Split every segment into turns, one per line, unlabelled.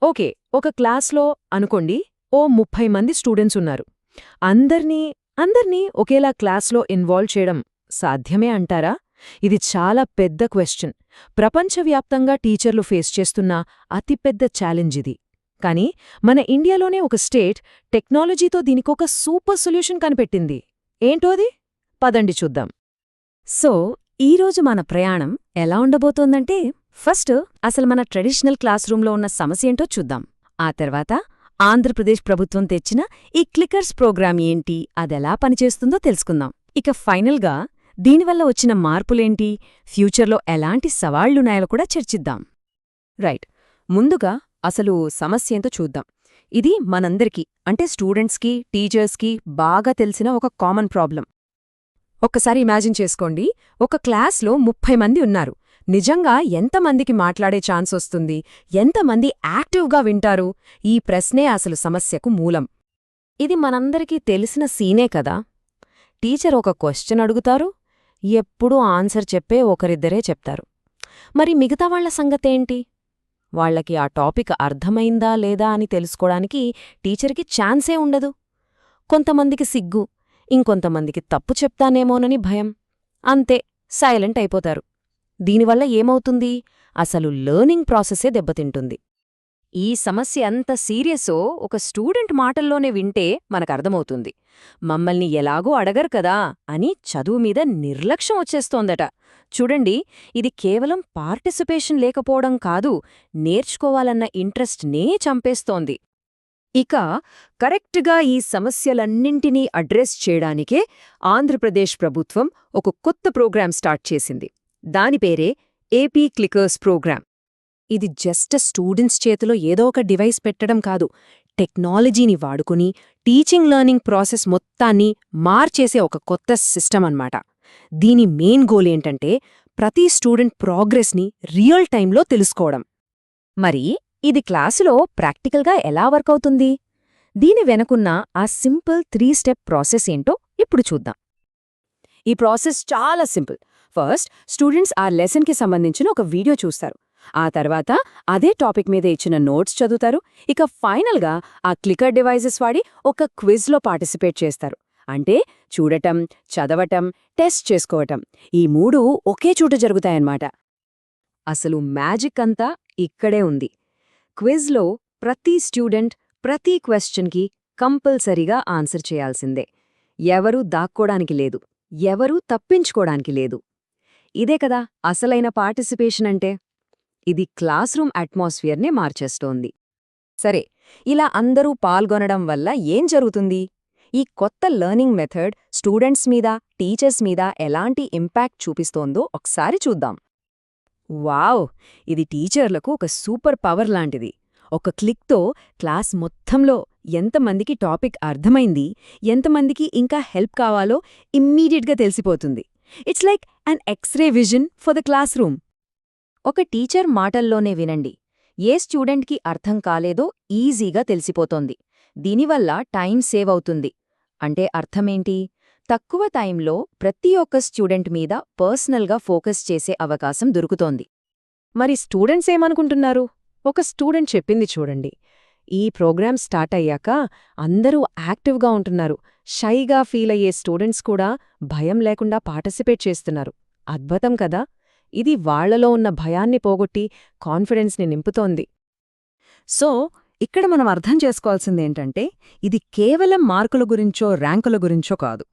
Okay, ఒక క్లాస్లో అనుకోండి ఓ 30 మంది స్టూడెంట్స్ ఉన్నారు. అందర్నీ ఒకేలా క్లాస్లో ఇన్వాల్వ్ చేయడం సాధ్యమే అంటారా? ఇది చాలా పెద్ద క్వెశ్చన్. ప్రపంచవ్యాప్తంగా టీచర్లు ఫేస్ చేస్తున్న అతిపెద్ద ఛాలెంజ్ ఇది. కానీ మన ఇండియాలోనే ఒక స్టేట్ టెక్నాలజీతో దీనికొక సూపర్ సొల్యూషన్ కనిపెట్టింది. ఏంటోది? పదండి చూద్దాం.
సో ఈరోజు మన ప్రయాణం ఎలా ఉండబోతోందంటే, ఫస్ట్ అసలు మన ట్రెడిషనల్ క్లాస్ రూంలో ఉన్న సమస్యేంటో చూద్దాం. ఆ తర్వాత ఆంధ్రప్రదేశ్ ప్రభుత్వం తెచ్చిన ఈ క్లికర్స్ ప్రోగ్రాం ఏంటి, అదెలా పనిచేస్తుందో తెలుసుకుందాం. ఇక ఫైనల్గా దీనివల్ల వచ్చిన మార్పులేంటి, ఫ్యూచర్లో ఎలాంటి సవాళ్లున్నాయో కూడా చర్చిద్దాం.
రైట్, ముందుగా అసలు సమస్యేంతో చూద్దాం. ఇది మనందరికీ, అంటే స్టూడెంట్స్కి, టీచర్స్కి బాగా తెలిసిన ఒక కామన్ ప్రాబ్లం. ఒక్కసారి ఇమాజిన్ చేసుకోండి, ఒక క్లాస్లో 30 మంది ఉన్నారు. నిజంగా ఎంతమందికి మాట్లాడే ఛాన్స్ వస్తుంది? ఎంతమంది యాక్టివ్గా వింటారు? ఈ ప్రశ్నే అసలు సమస్యకు మూలం. ఇది మనందరికీ తెలిసిన సీనే కదా. టీచర్ ఒక క్వశ్చన్ అడుగుతారు, ఎప్పుడూ ఆన్సర్ చెప్పే ఒకరిద్దరే చెప్తారు. మరి మిగతా వాళ్ల సంగతేంటి? వాళ్లకి ఆ టాపిక్ అర్థమైందా లేదా అని తెలుసుకోవడానికి టీచర్కి ఛాన్సే ఉండదు. కొంతమందికి సిగ్గు, ఇంకొంతమందికి తప్పు చెప్తానేమోనని భయం. అంతే, సైలెంట్ అయిపోతారు. దీనివల్ల ఏమవుతుంది? అసలు లెర్నింగ్ ప్రాసెసే దెబ్బతింటుంది. ఈ సమస్య ఎంత సీరియసో ఒక స్టూడెంట్ మాటల్లోనే వింటే మనకర్థమవుతుంది. మమ్మల్ని ఎలాగూ అడగరు కదా అని చదువు మీద నిర్లక్ష్యం వచ్చేస్తోందట. చూడండి, ఇది కేవలం పార్టిసిపేషన్ లేకపోవడం కాదు, నేర్చుకోవాలన్న ఇంట్రెస్ట్నే చంపేస్తోంది. ఇక కరెక్ట్గా ఈ సమస్యలన్నింటినీ అడ్రెస్ చేయడానికే ఆంధ్రప్రదేశ్ ప్రభుత్వం ఒక కొత్త ప్రోగ్రాం స్టార్ట్ చేసింది. దాని పేరే ఏపీ క్లికర్స్ ప్రోగ్రాం. ఇది జస్ట్ స్టూడెంట్స్ చేతిలో ఏదో ఒక డివైస్ పెట్టడం కాదు, టెక్నాలజీని వాడుకుని టీచింగ్ లెర్నింగ్ ప్రాసెస్ మొత్తాన్ని మార్చేసే ఒక కొత్త సిస్టమ్ అన్నమాట. దీని మెయిన్ గోల్ ఏంటంటే ప్రతి స్టూడెంట్ ప్రోగ్రెస్ని రియల్ టైంలో తెలుసుకోవడం. మరి ఇది క్లాసులో ప్రాక్టికల్గా ఎలా వర్కవుతుంది? దీని వెనుకున్న ఆ సింపుల్ 3 స్టెప్ ప్రాసెస్ ఏంటో ఇప్పుడు చూద్దాం. ఈ ప్రాసెస్ చాలా సింపుల్. ఫస్ట్, స్టూడెంట్స్ ఆ లెసన్కి సంబంధించిన ఒక వీడియో చూస్తారు. ఆ తర్వాత అదే టాపిక్ మీద ఇచ్చిన నోట్స్ చదువుతారు. ఇక ఫైనల్గా ఆ క్లికర్ డివైజెస్ వాడి ఒక క్విజ్లో పార్టిసిపేట్ చేస్తారు. అంటే చూడటం, చదవటం, టెస్ట్ చేసుకోవటం, ఈ 3 ఒకే చోట జరుగుతాయన్నమాట. అసలు మ్యాజిక్ అంతా ఇక్కడే ఉంది. క్విజ్లో ప్రతి స్టూడెంట్ ప్రతి క్వశ్చన్కి కంపల్సరీగా ఆన్సర్ చేయాల్సిందే. ఎవరూ దాక్కోడానికి లేదు, ఎవరూ తప్పించుకోడానికి లేదు. ఇదే కదా అసలైన పార్టిసిపేషన్ అంటే. ఇది క్లాస్ రూమ్ అట్మాస్ఫియర్నే మార్చేస్తోంది. సరే, ఇలా అందరూ పాల్గొనడం వల్ల ఏం జరుగుతుంది? ఈ కొత్త లెర్నింగ్ మెథడ్ స్టూడెంట్స్ మీద, టీచర్స్ మీద ఎలాంటి ఇంపాక్ట్ చూపిస్తోందో ఒకసారి చూద్దాం. వావ్! ఇది టీచర్లకు ఒక సూపర్ పవర్ లాంటిది. ఒక క్లిక్తో క్లాస్ మొత్తంలో ఎంతమందికి టాపిక్ అర్థమైంది, ఎంతమందికి ఇంకా హెల్ప్ కావాలో ఇమ్మీడియట్గా తెలిసిపోతుంది. It's like an X ray vision for the classroom. ఒక టీచర్ మాటల్లోనే వినండి, ఏ స్టూడెంట్కి అర్థం కాలేదో ఈజీగా తెలిసిపోతోంది. దీనివల్ల టైం సేవ్ అవుతుంది. అంటే అర్థమేంటి? తక్కువ టైంలో ప్రతి ఒక్క స్టూడెంట్ మీద పర్సనల్గా ఫోకస్ చేసే అవకాశం దొరుకుతోంది. మరి స్టూడెంట్స్ ఏమనుకుంటున్నారు? ఒక స్టూడెంట్ చెప్పింది చూడండి, ఈ ప్రోగ్రాం స్టార్ట్ అయ్యాక అందరూ యాక్టివ్గా ఉంటున్నారు, షైగా ఫీల్ అయ్యే స్టూడెంట్స్ కూడా భయం లేకుండా పార్టిసిపేట్ చేస్తున్నారు. అద్భుతం కదా. ఇది వాళ్లలో ఉన్న భయాన్ని పోగొట్టి కాన్ఫిడెన్స్ని నింపుతోంది. సో ఇక్కడ మనం అర్థం చేసుకోవాల్సిందేంటంటే, ఇది కేవలం మార్కుల గురించో ర్యాంకుల గురించో కాదు.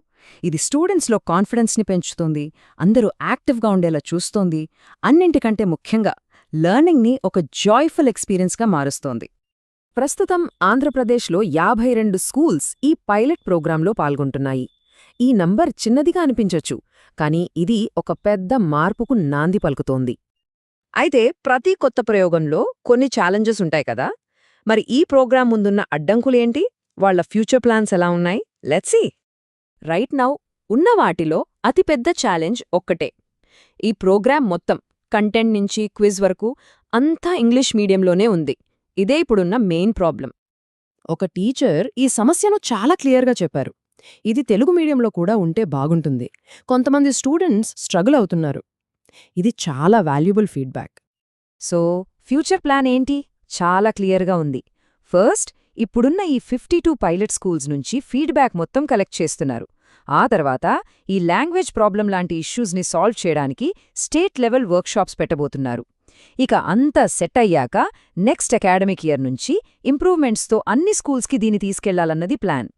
ఇది స్టూడెంట్స్లో కాన్ఫిడెన్స్ని పెంచుతోంది, అందరూ యాక్టివ్గా ఉండేలా చూస్తోంది, అన్నింటికంటే ముఖ్యంగా లెర్నింగ్ని ఒక జాయ్ఫుల్ ఎక్స్పీరియన్స్గా మారుస్తోంది. ప్రస్తుతం ఆంధ్రప్రదేశ్లో 52 స్కూల్స్ ఈ పైలట్ ప్రోగ్రాంలో పాల్గొంటున్నాయి. ఈ నంబర్ చిన్నదిగా అనిపించొచ్చు, కానీ ఇది ఒక పెద్ద మార్పుకు నాంది పలుకుతోంది. అయితే ప్రతి కొత్త ప్రయోగంలో కొన్ని ఛాలెంజెస్ ఉంటాయి కదా. మరి ఈ ప్రోగ్రాం ముందున్న అడ్డంకులేంటి? వాళ్ల ఫ్యూచర్ ప్లాన్స్ ఎలా ఉన్నాయి? Let's see. రైట్ నౌ ఉన్న వాటిలో అతిపెద్ద ఛాలెంజ్ ఒక్కటే. ఈ ప్రోగ్రాం మొత్తం కంటెంట్ నుంచి క్విజ్ వరకు అంతా ఇంగ్లీష్ మీడియంలోనే ఉంది. ఇదే ఇప్పుడున్న మెయిన్ ప్రాబ్లం. ఒక టీచర్ ఈ సమస్యను చాలా క్లియర్గా చెప్పారు. ఇది తెలుగు మీడియంలో కూడా ఉంటే బాగుంటుంది. కొంతమంది స్టూడెంట్స్ స్ట్రగుల్ అవుతున్నారు. ఇది చాలా valuable feedback. So future plan ఏంటి? చాలా క్లియర్గా ఉంది. ఫస్ట్, ఇప్పుడున్న ఈ 52 పైలట్ స్కూల్స్ నుంచి ఫీడ్బ్యాక్ మొత్తం కలెక్ట్ చేస్తున్నారు. ఆ తర్వాత ఈ లాంగ్వేజ్ ప్రాబ్లం లాంటి ఇష్యూస్ని సాల్వ్ చేయడానికి స్టేట్ లెవెల్ వర్క్షాప్స్ పెట్టబోతున్నారు. ఇక అంతా సెట్ అయ్యాక నెక్స్ట్ అకాడమిక్ ఇయర్ నుంచి ఇంప్రూవ్మెంట్స్తో అన్ని స్కూల్స్కి దీన్ని తీసుకెళ్లాలన్నది ప్లాన్.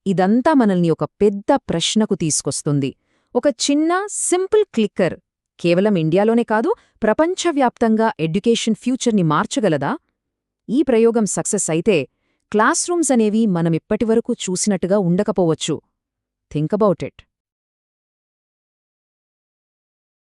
ఇదంతా మనల్ని ఒక పెద్ద ప్రశ్నకు తీసుకొస్తుంది. ఒక చిన్న సింపుల్ క్లిక్కర్ కేవలం ఇండియాలోనే కాదు, ప్రపంచవ్యాప్తంగా ఎడ్యుకేషన్ ఫ్యూచర్ని మార్చగలదా? ఈ ప్రయోగం సక్సెస్ అయితే క్లాస్ రూమ్స్ అనేవి మనమిప్పటివరకు చూసినట్టుగా ఉండకపోవచ్చు. Think about it.